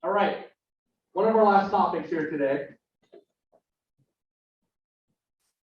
All right, one of our last topics here today.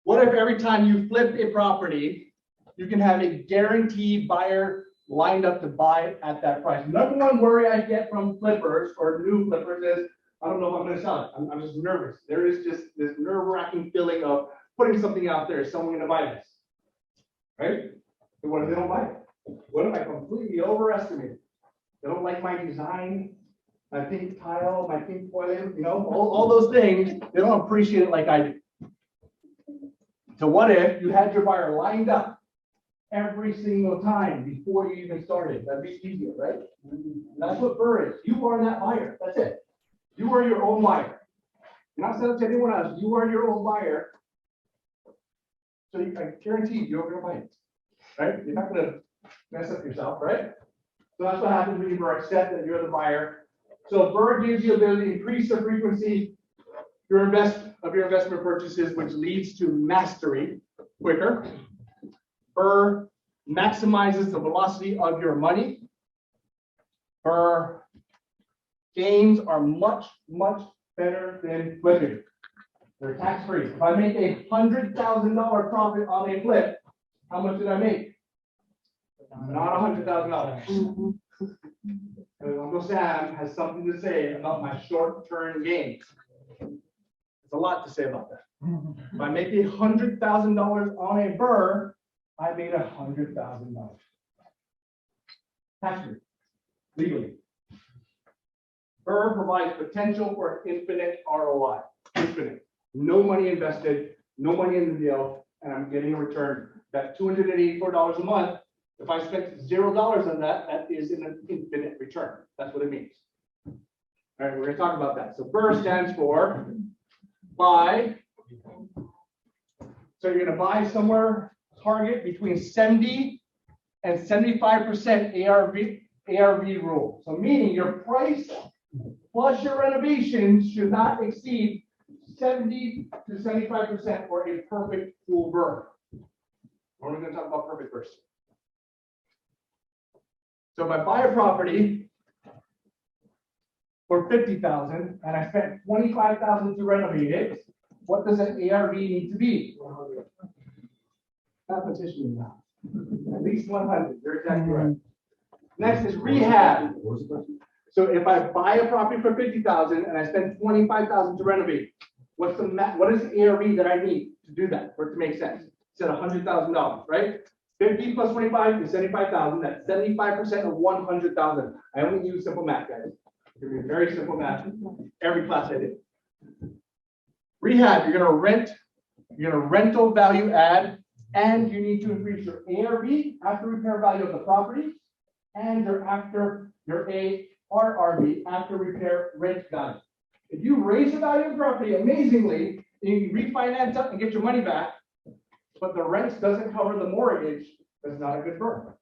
What if every time you flip a property, you can have a guaranteed buyer lined up to buy it at that price? Number one worry I get from flippers or new flippers is, I don't know if I'm going to sell it. I'm just nervous. There is just this nerve-wracking feeling of putting something out there. Is someone going to buy this? Right? And what if they don't buy it? What if I completely overestimate it? They don't like my design, my pink tile, my pink foiling, you know, all those things. They don't appreciate it like I do. So what if you had your buyer lined up every single time before you even started? That'd be easier, right? That's what BRRRR is. You are that buyer. That's it. You are your own buyer. You're not set up to anyone else. You are your own buyer. So I guarantee you're going to buy it, right? You're not going to mess up yourself, right? So that's what happens when you accept that you're the buyer. So BRRRR gives you the ability to increase the frequency of your investment purchases, which leads to mastery quicker. BRRRR maximizes the velocity of your money. BRRRR gains are much, much better than flipping. They're tax-free. If I make a $100,000 profit on a flip, how much did I make? Not $100,000. And Uncle Sam has something to say about my short-term gains. There's a lot to say about that. If I make $100,000 on a BRRRR, I made $100,000. Tax-free, legally. BRRRR provides potential for infinite ROI. Infinite. No money invested, no money in the deal, and I'm getting a return. That $284 a month, if I spent $0 on that, that is an infinite return. That's what it means. All right, we're going to talk about that. So BRRRR stands for buy. So you're going to buy somewhere, target between 70 and 75% ARV rule. So meaning your price plus your renovations should not exceed 70 to 75% for a perfect full BRRRR. We're only going to talk about perfect first. So if I buy a property for $50,000 and I spent $25,000 to renovate it, what does an ARV need to be? Competition now. At least 100. You're exactly right. Next is rehab. So if I buy a property for $50,000 and I spend $25,000 to renovate, what is the ARV that I need to do that for it to make sense? It's at $100,000, right? 50 plus 25 is 75,000. That's 75% of 100,000. I only use simple math, guys. It's gonna be very simple math. Every class I did. Rehab, you're gonna rental value add, and you need to increase your ARV, after repair value of the property, and your ARRV, after repair rent value. If you raise the value of the property amazingly, and you refinance up and get your money back, but the rent doesn't cover the mortgage, that's not a good BRRRR.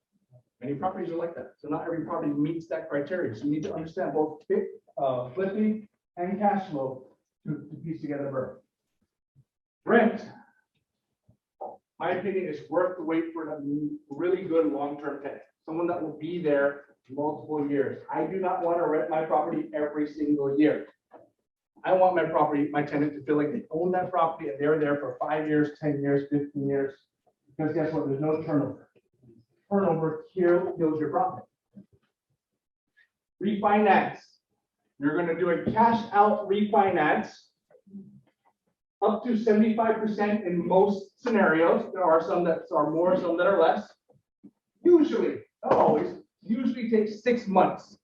Many properties are like that. So not every property meets that criteria. So you need to understand both flipping and cash flow to piece together BRRRR. Rent, my opinion, is worth the wait for a really good long-term tenant, someone that will be there multiple years. I do not want to rent my property every single year. I want my tenant to feel like they own that property and they're there for 5 years, 10 years, 15 years. Because guess what? There's no turnover. Turnover kills your profit. Refinance. You're going to do a cash out refinance up to 75% in most scenarios. There are some that are more, some that are less. Usually, not always, usually takes 6 months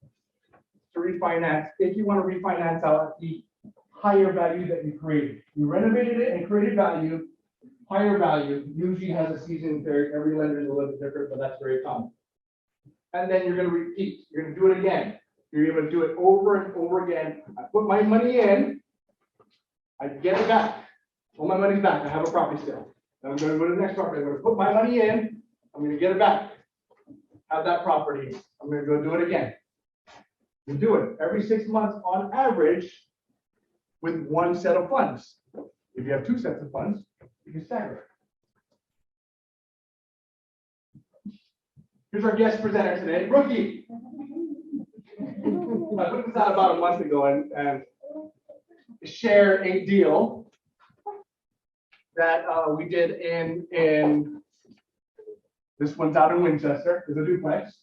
to refinance if you want to refinance out at the higher value that you created. You renovated it and created value. Higher value usually has a seasoning period. Every lender is a little bit different, but that's very common. And then you're going to repeat. You're going to do it again. You're going to do it over and over again. I put my money in. I get it back. All my money's back. I have a property sale. Then I'm going to go to the next property. I'm going to put my money in. I'm going to get it back. Have that property. I'm going to go do it again. You do it every 6 months on average with one set of funds. If you have 2 sets of funds, you can stagger it. Here's our guest presenter today, Rookie. I put this out about a month ago and share a deal that we did in this one's out in Winchester. It's a duplex.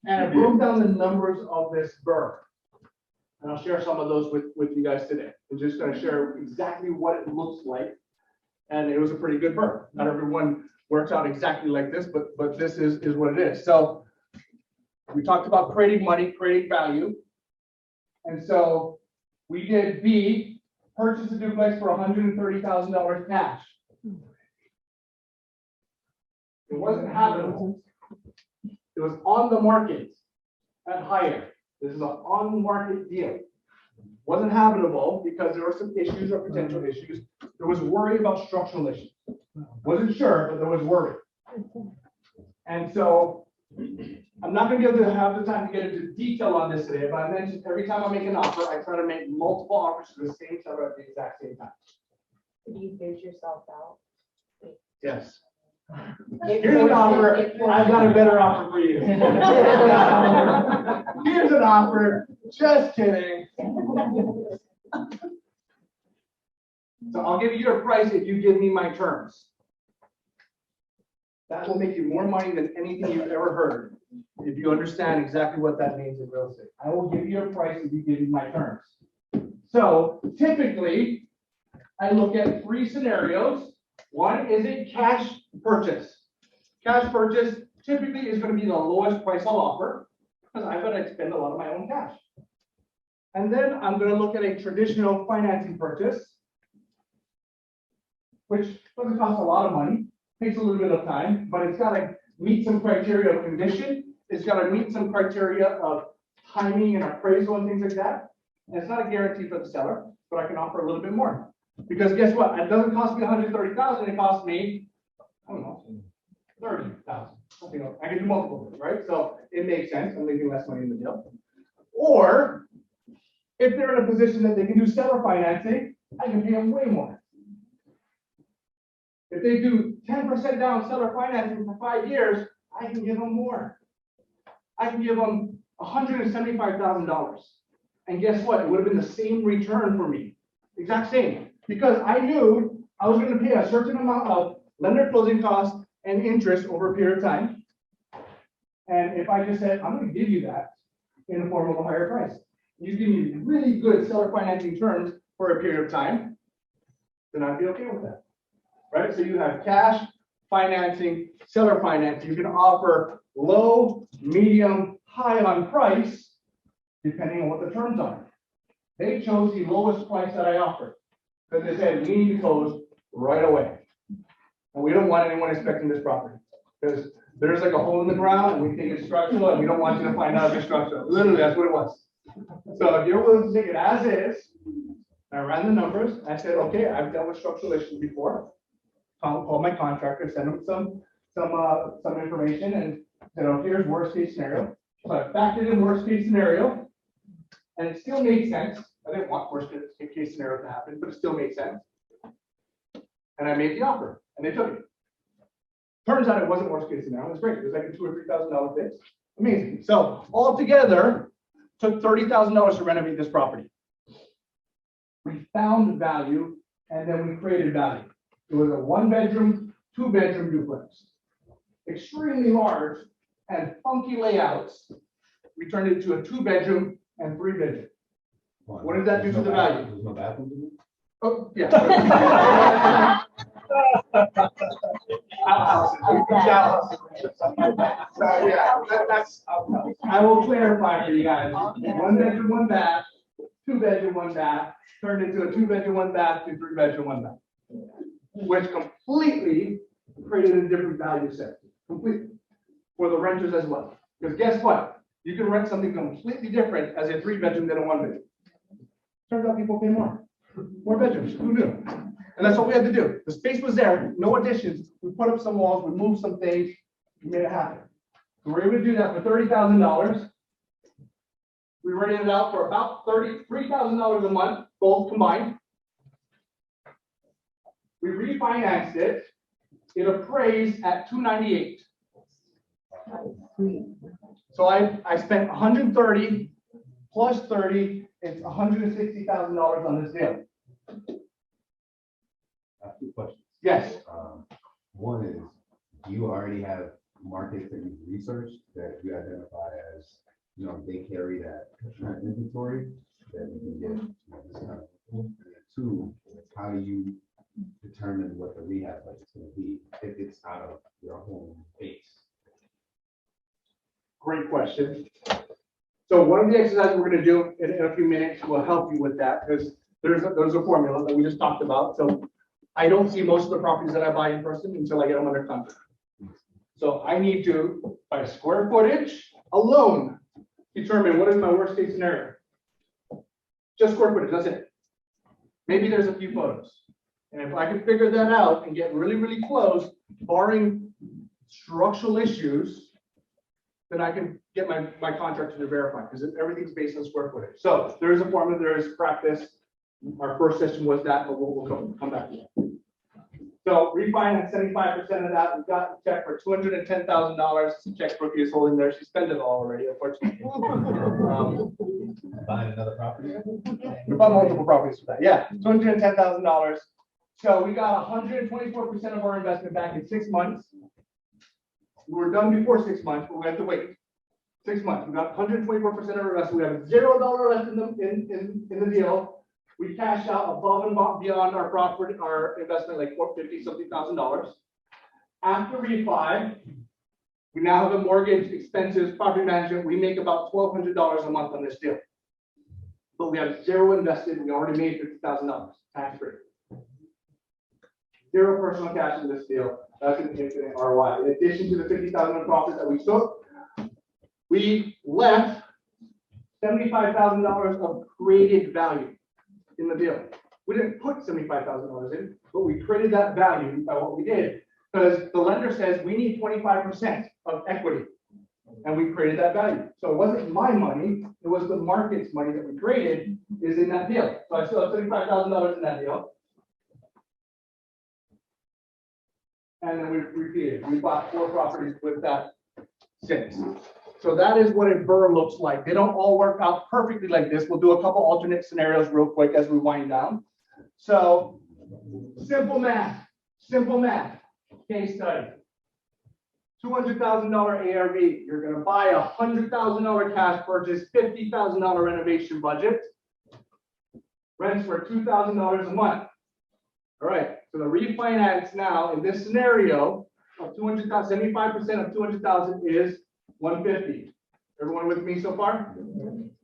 And I broke down the numbers of this BRRRR. And I'll share some of those with you guys today. I'm just going to share exactly what it looks like. And it was a pretty good BRRRR. Not everyone works out exactly like this, but this is what it is. So we talked about creating money, creating value. And so we did B, purchase a duplex for $130,000 cash. It wasn't habitable. It was on the market at higher. This is an on-market deal. Wasn't habitable because there were some issues or potential issues. There was worry about structural issues. Wasn't sure, but there was worry. And so I'm not going to be able to have the time to get into detail on this today, but I mentioned every time I make an offer, I try to make multiple offers to the same seller at the exact same time. Could you phase yourself out? Yes. Here's an offer. I've got a better offer for you. Here's an offer. Just kidding. So I'll give you your price if you give me my terms. That will make you more money than anything you've ever heard. If you understand exactly what that means in real estate, I will give you a price if you give me my terms. So typically, I look at three scenarios. One is a cash purchase. Cash purchase typically is going to be the lowest price I'll offer because I've got to spend a lot of my own cash. And then I'm going to look at a traditional financing purchase, which doesn't cost a lot of money, takes a little bit of time, but it's got to meet some criteria of condition. It's got to meet some criteria of timing and appraisal and things like that. And it's not a guarantee for the seller, but I can offer a little bit more. Because guess what? It doesn't cost me $130,000. It costs me, I don't know, $30,000. Something else. I can do multiple things, right? So it makes sense. I'm making less money in the deal. Or if they're in a position that they can do seller financing, I can pay them way more. If they do 10% down seller financing for 5 years, I can give them more. I can give them $175,000. And guess what? It would have been the same return for me. Exact same. Because I knew I was going to pay a certain amount of lender closing costs and interest over a period of time. And if I just said, I'm going to give you that in the form of a higher price, you give me really good seller financing terms for a period of time, then I'd be okay with that. Right? So you have cash financing, seller financing. You can offer low, medium, high on price, depending on what the terms are. They chose the lowest price that I offered because they said we need to close right away. And we don't want anyone inspecting this property because there's like a hole in the ground and we think it's structural and we don't want you to find out if it's structural. Literally, that's what it was. So if you're willing to take it as is, I ran the numbers. I said, okay, I've dealt with structural issues before. Called my contractor, sent him some information and said, okay, here's worst case scenario. So I factored in worst case scenario and it still made sense. I didn't want worst case scenario to happen, but it still made sense. And I made the offer and they took it. Turns out it wasn't worst case scenario. It was great. It was like a $2,000 or $3,000 fix. Amazing. So altogether, took $30,000 to renovate this property. We found value and then we created value. It was a 1-bedroom, 2-bedroom duplex. Extremely large and funky layouts. We turned it into a 2-bedroom and 3-bedroom. What did that do to the value? There's no bathroom in it? Oh, yeah. So, yeah, that's, I will clarify for you guys. 1-bedroom, 1 bath, 2-bedroom, 1 bath, turned into a 2-bedroom, 1 bath to 3-bedroom, 1 bath. Which completely created a different value set, completely, for the renters as well. Because guess what? You can rent something completely different as a 3-bedroom than a 1-bedroom. Turns out people pay more bedrooms. Who knew? And that's what we had to do. The space was there, no additions. We put up some walls, we moved some things, we made it happen. So we were able to do that for $30,000. We rented it out for about $33,000 a month, both combined. We refinanced it. It appraised at $298,000. So I spent 130 plus 30, it's $160,000 on this deal. I have two questions. Yes. One is, do you already have markets that you've researched that you identify as, they carry that kind of inventory that you can get, this kind of, and then two, how do you determine what the rehab budget's gonna be if it's out of your home base? Great question. So one of the exercises we're going to do in a few minutes will help you with that, because there's a formula that we just talked about. So I don't see most of the properties that I buy in person until I get them under contract. So I need to, by square footage alone, determine what is my worst case scenario. Just square footage, that's it. Maybe there's a few photos. And if I can figure that out and get really, really close, barring structural issues, then I can get my contractor to verify, because everything's based on square footage. So there is a formula, there is practice. Our first session was that, but we'll come back to that. So refinance 75% of that. We've got a check for $210,000. It's a check Brookie is holding there. She spent it all already, unfortunately. Buying another property? We bought multiple properties for that. Yeah, $210,000. So we got 124% of our investment back in 6 months. We were done before 6 months, but we had to wait 6 months. We got 124% of our investment. We have $0 left in the deal. We cashed out above and beyond our property, our investment, like $450-something thousand. After refi, we now have a mortgage, expenses, property management. We make about $1,200 a month on this deal. But we have zero invested. We already made $50,000 tax free. Zero personal cash in this deal. That's an infinite ROI. In addition to the $50,000 profit that we took, we left $75,000 of created value in the deal. We didn't put $75,000 in, but we created that value by what we did, because the lender says we need 25% of equity, and we created that value. So it wasn't my money, it was the market's money that we created is in that deal. So I still have $75,000 in that deal. And then we repeated. We bought 4 properties with that since. So that is what a BRRRR looks like. They don't all work out perfectly like this. We'll do a couple alternate scenarios real quick as we wind down. So simple math, case study. $200,000 ARV. You're going to buy a $100,000 cash purchase, $50,000 renovation budget. Rents for $2,000 a month. All right. So the refinance now in this scenario of 200,000, 75% of 200,000 is 150. Everyone with me so far?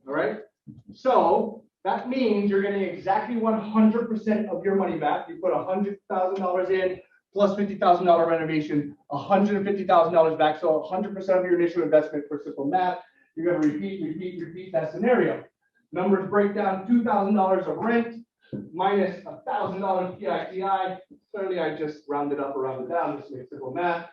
All right. So that means you're getting exactly 100% of your money back. You put $100,000 in plus $50,000 renovation, $150,000 back. So 100% of your initial investment for simple math. You're going to repeat that scenario. Numbers break down $2,000 of rent minus $1,000 PICI. Clearly, I just rounded up or rounded down. Just make simple math.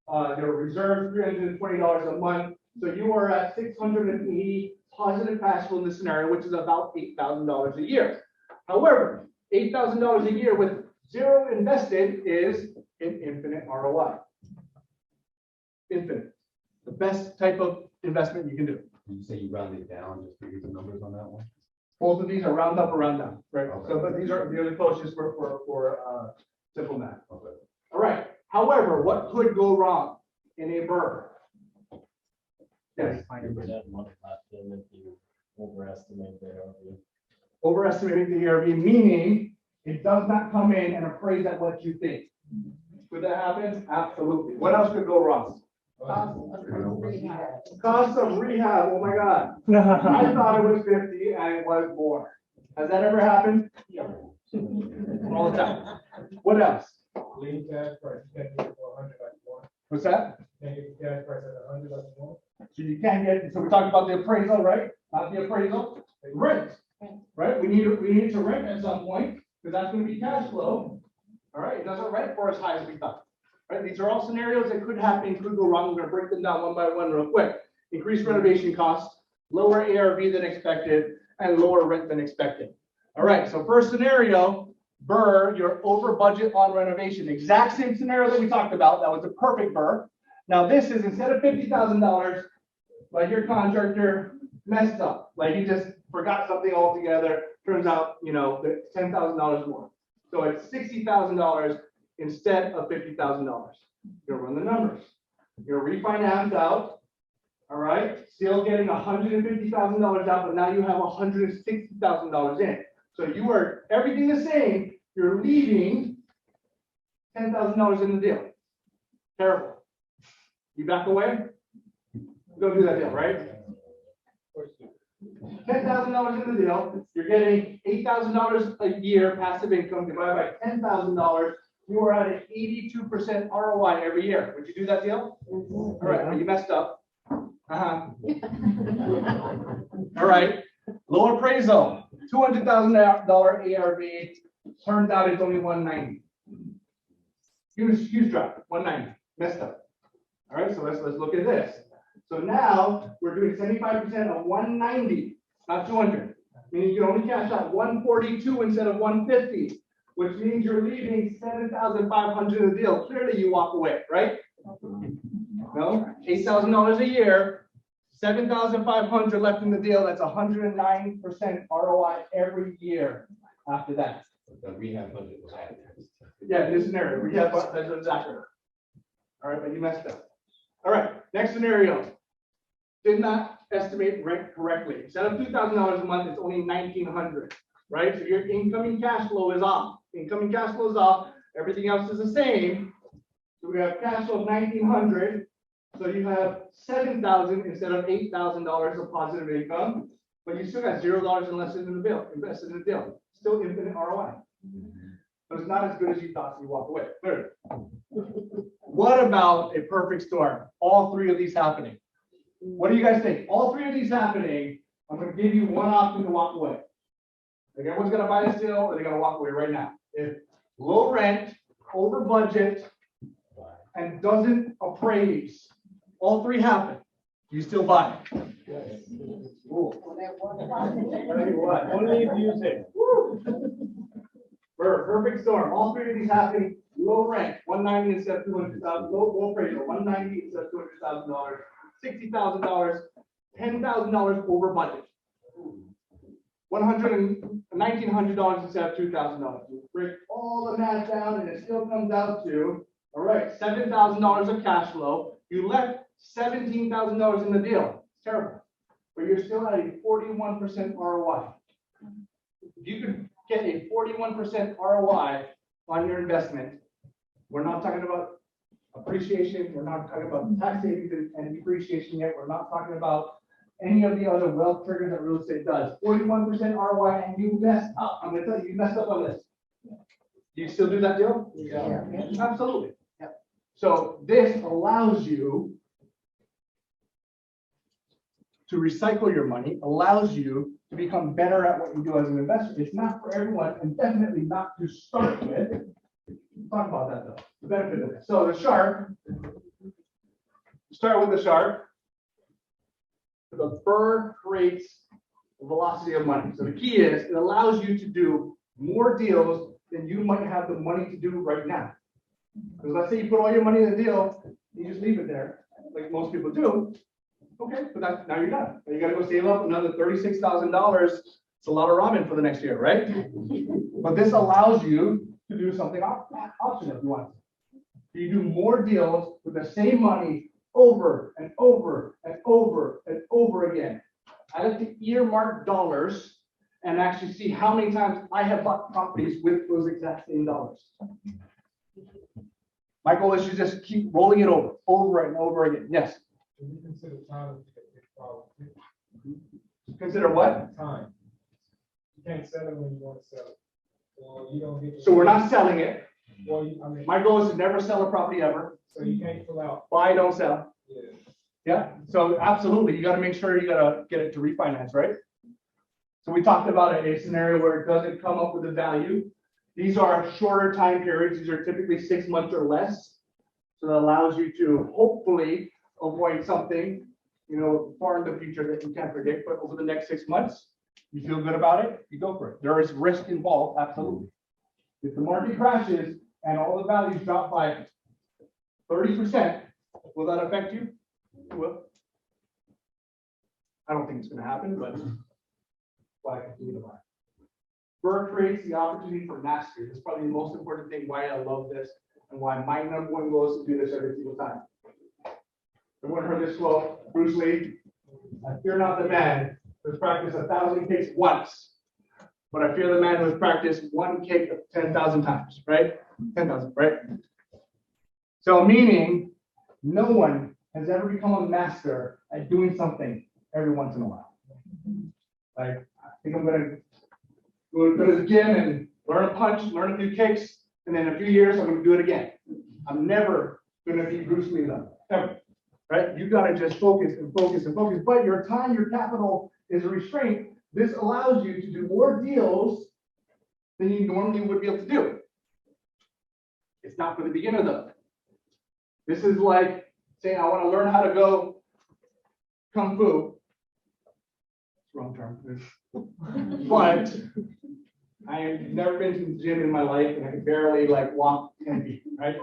Your reserves $320 a month. So you are at $680 positive cash flow in this scenario, which is about $8,000 a year. However, $8,000 a year with zero invested is an infinite ROI. Infinite. The best type of investment you can do. Did you say you rounded down just to get the numbers on that one? Both of these are round up or round down, right? Okay. So, but these are the closest for simple math. Okay. All right. However, what could go wrong in a BRRRR? Yes. That money left in if you overestimate the ARV. Overestimating the ARV, meaning it does not come in and appraise at what you think. Could that happen? Absolutely. What else could go wrong? Cost of rehab. Oh my God. I thought it was 50 and it was more. Has that ever happened? Yeah. All the time. What else? Lean cash price, you can't get it for 100 like more. What's that? Can't get the cash price at 100 like more. So you can't get, so we talked about the appraisal, right? Not the appraisal, rent, right? We need to rent at some point, because that's going to be cash flow. All right, it doesn't rent for as high as we thought. Right? These are all scenarios that could happen, could go wrong. We're going to break them down one by one real quick. Increased renovation costs, lower ARV than expected, and lower rent than expected. All right, so first scenario, BRRRR, you're over budget on renovation. Exact same scenario that we talked about. That was the perfect BRRRR. Now this is, instead of $50,000, like your contractor messed up, like he just forgot something altogether, turns out, that $10,000 more. So it's $60,000 instead of $50,000. You're gonna run the numbers. You're refinance out, all right, still getting $150,000 out, but now you have $160,000 in. So you are, everything the same, you're leaving $10,000 in the deal. Terrible. You back away? Don't do that deal, right? $10,000 in the deal, you're getting $8,000 a year passive income divided by $10,000. You are at an 82% ROI every year. Would you do that deal? All right, but you messed up. All right, low appraisal, $200,000 ARV. Turns out it's only 190. Huge drop, 190. Messed up. All right, so let's look at this. So now we're doing 75% of 190, not 200. Meaning you can only cash out 142 instead of 150, which means you're leaving 7,500 in the deal. Clearly you walk away, right? No, $8,000 a year, 7,500 left in the deal. That's 109% ROI every year after that. The rehab budget was added. Yeah, this scenario, rehab budget, that's exactly. All right, but you messed up. All right, next scenario. Did not estimate rent correctly. Instead of $2,000 a month, it's only $1,900, right? So your incoming cash flow is off. Incoming cash flow is off. Everything else is the same. So we have cash flow of $1,900. So you have $7,000 instead of $8,000 of positive income, but you still got $0 invested in the bill, invested in the deal. Still infinite ROI. But it's not as good as you thought, so you walk away. Third. What about a perfect storm? All three of these happening. What do you guys think? All three of these happening, I'm going to give you one option to walk away. Like everyone's going to buy this deal, or they're going to walk away right now. If low rent, over budget, and doesn't appraise, all three happen. You still buy. Ooh. Tell you what, only music. Perfect storm. All three of these happening. Low rent, 190 instead of 200,000. Low appraisal, 190 instead of $200,000. $60,000, $10,000 over budget. $1,900 instead of $2,000. You break all the math down, and it still comes out to, all right, $7,000 of cash flow. You left $17,000 in the deal. It's terrible, but you're still at a 41% ROI. If you could get a 41% ROI on your investment, we're not talking about appreciation, we're not talking about tax savings and depreciation yet, we're not talking about any of the other wealth triggers that real estate does. 41% ROI, and you messed up. I'm gonna tell you, you messed up on this. Do you still do that deal? Yeah. Absolutely. Yep. So this allows you to recycle your money, allows you to become better at what you do as an investor. It's not for everyone, and definitely not to start with. We'll talk about that though, the benefit of it. So the shark, start with the shark. The BRRRR creates the velocity of money. So the key is it allows you to do more deals than you might have the money to do right now. Because let's say you put all your money in the deal, you just leave it there, like most people do. Okay, but now you're done. Now you got to go save up another $36,000. It's a lot of ramen for the next year, right? But this allows you to do something optional if you want. You do more deals with the same money over and over and over and over again. I like to earmark dollars and actually see how many times I have bought properties with those exact same dollars. My goal is to just keep rolling it over and over again. Yes. Do you consider time to be a big problem? Consider what? Time. You can't sell it when you want to sell it. Well, you don't get. So we're not selling it. Well, My goal is to never sell a property ever. so you can't pull out. Buy, don't sell. Yeah. Yeah, so absolutely, you got to make sure you got to get it to refinance, right? So we talked about a scenario where it doesn't come up with a value. These are shorter time periods. These are typically 6 months or less. So that allows you to hopefully avoid something, far in the future that you can't predict, but over the next 6 months, you feel good about it, you go for it. There is risk involved, absolutely. If the market crashes and all the values drop by 30%, will that affect you? It will. I don't think it's gonna happen, but why I continue to buy. BRRRR creates the opportunity for mastery. This is probably the most important thing why I love this and why my number one goal is to do this every single time. Everyone heard this quote, Bruce Lee, I fear not the man who has practiced 1,000 kicks once, but I fear the man who has practiced one kick 10,000 times, right? 10,000, right? So meaning, no one has ever become a master at doing something every once in a while. Like, I think I'm gonna go to the gym and learn a punch, learn a few kicks, and then in a few years, I'm gonna do it again. I'm never gonna be Bruce Lee though, ever, right? You gotta just focus and focus and focus, but your time, your capital is a restraint. This allows you to do more deals than you normally would be able to do. It's not for the beginner though. This is like saying, I wanna learn how to go Kung Fu. Wrong term, but I have never been to the gym in my life and I can barely like walk 10 feet, right?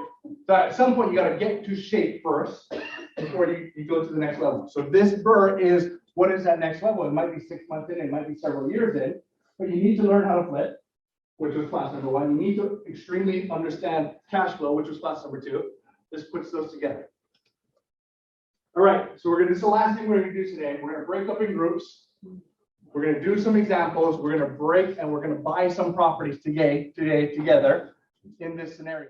So at some point you gotta get to shape first before you go to the next level. So this BRRRR is, what is that next level? It might be 6 months in, it might be several years in, but you need to learn how to flip, which was class number 1. You need to extremely understand cash flow, which was class number 2. This puts those together. All right, so this is the last thing we're gonna do today. We're gonna break up in groups. We're gonna do some examples. We're gonna break and we're gonna buy some properties today together in this scenario.